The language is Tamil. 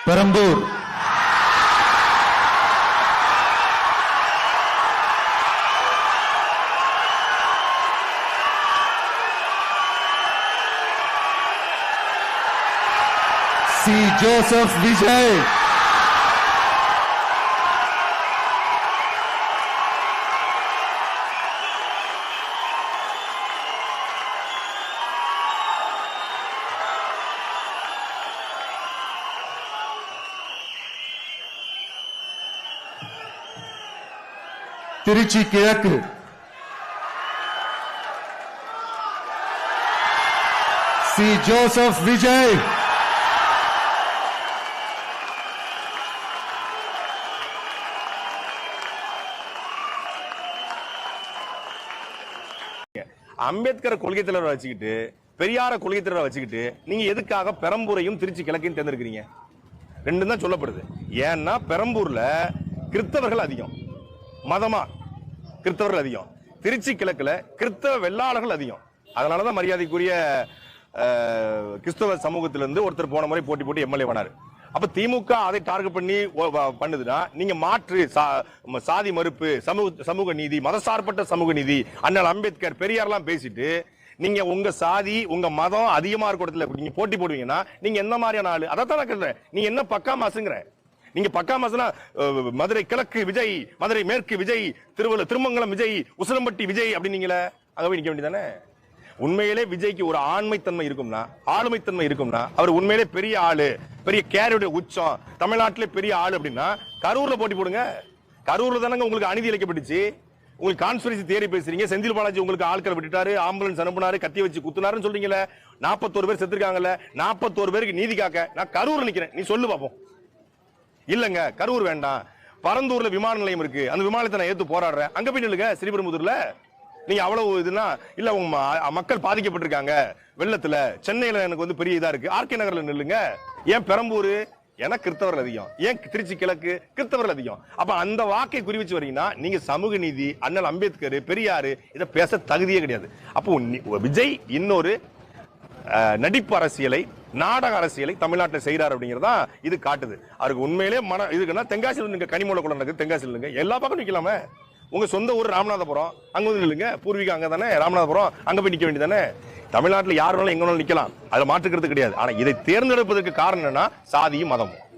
பெரம்பூர் சி. ஜோசப் விஜய், திருச்சி கிழக்கு சி. ஜோசப் விஜய், அம்பேத்கர் கொள்கை தலைவரை வச்சுக்கிட்டு பெரியார கொள்கை தலைவரை வச்சுக்கிட்டு நீங்க எதுக்காக பெரம்பூரையும் திருச்சி கிழக்கையும் தேர்ந்தெடுக்கிறீங்க? ரெண்டும் தான் சொல்லப்படுது. ஏன்னா பெரம்பூர்ல கிறிஸ்தவர்கள் அதிகம், மதமா கிறிஸ்தவர்கள் அதிகம், திருச்சி கிழக்குல கிறிஸ்தவ வெள்ளாளர்கள் அதிகம். அதனாலதான் மரியாதைக்குரிய கிறிஸ்தவ சமூகத்திலிருந்து ஒருத்தர் போன முறை போட்டி போட்டு எம்எல்ஏ பண்ணாரு. அப்ப திமுக அதை டார்கெட் பண்ணி பண்ணுதுன்னா நீங்க மாற்று சாதி மறுப்பு, சமூக நீதி, மதசார்பற்ற சமூக நீதி, அண்ணல் அம்பேத்கர், பெரியார்லாம் பேசிட்டு நீங்க உங்க சாதி உங்க மதம் அதிகமா இருக்க இடத்துல நீங்க போட்டி போடுவீங்கன்னா நீங்க என்ன மாதிரியான ஆளு? அதான் நான் கேட்கிறேன். நீங்க என்ன பக்கா மாசுங்கிற? நீங்க பக்கா மாசுனா மதுரை கிழக்கு விஜய், மதுரை மேற்கு விஜய், திருமங்கலம் விஜய், உசிலம்பட்டி விஜய் அப்படின்னீங்களே, அங்க போய் நிக்க வேண்டியதானே? உண்மையிலே விஜய்க்கு ஒரு ஆண்மைத்தன்மை இருக்கும்னா, ஆளுமைத்தன்மை இருக்கும்னா, அவர் உண்மையிலே பெரிய ஆளு, பெரிய கேரியோட உச்சம், தமிழ்நாட்டிலே பெரிய ஆளு அப்படின்னா கரூர்ல போட்டி போடுங்க. கரூர்ல தானங்க உங்களுக்கு அநீதி இழைக்கப்பட்டுச்சு. உங்களுக்கு கான்ஸ்பிரசி தியரி பேசுறீங்க. செந்தில் பாலாஜி உங்களுக்கு ஆட்களை விட்டுட்டாரு, ஆம்புலன்ஸ் அனுப்புனாரு, கத்தி வச்சு குத்துனாருன்னு சொல்றீங்களே. 41 பேர் செத்துருக்காங்கல்ல, 41 பேருக்கு நீதி காக்க நான் கரூர்ல நிக்கிறேன். நீ சொல்லு பாப்போம். இல்லங்க கரூர் வேண்டாம், பரந்தூர்ல விமான நிலையம் இருக்கு, அந்த விமானத்தை நான் ஏத்து போராடுறேன், அங்க போய் நில்லுங்க. ஸ்ரீபெரும்புதூர்ல நீங்க அவ்வளவு இதுனா இல்ல, உங்க மக்கள் பாதிக்கப்பட்டிருக்காங்க வெள்ளத்துல, சென்னையில எனக்கு வந்து பெரிய இதா இருக்கு, ஆர்கே நகர்ல நில்லுங்க. ஏன் பெரம்பூர்? ஏன்னா கிறிஸ்தவர்கள் அதிகம். ஏன் திருச்சி கிழக்கு? கிறிஸ்தவர்கள் அதிகம். அப்ப அந்த வாக்கை குறிவிச்சு வரீங்கன்னா நீங்க சமூக நீதி, அண்ணல் அம்பேத்கர், பெரியாரு இதை பேச தகுதியே கிடையாது. அப்போ விஜய் இன்னொரு நடிப்பு அரசியலை, நாடக அரசியலை தமிழ்நாட்டில் செய்யறாரு அப்படிங்கறதா இது காட்டுது. அவருக்கு உண்மையிலே இதுக்குன்னா தென்காசியில் நீங்க கனிமூல குளம் இருக்கு, தென்காசியில் இல்லைங்க, எல்லா பக்கம் நிக்கலாமே. உங்க சொந்த ஊர் ராமநாதபுரம், அங்க வந்து நில்லுங்க. பூர்வீகம் அங்க தானே ராமநாதபுரம், அங்க போய் நிக்க வேண்டியதானே? தமிழ்நாட்டில் யாருனாலும் எங்க வேணாலும் நிக்கலாம், அதை மாற்றுக்கிறது கிடையாது. ஆனா இதை தேர்ந்தெடுப்பதற்கு காரணம் என்னன்னா சாதியும் மதமும்.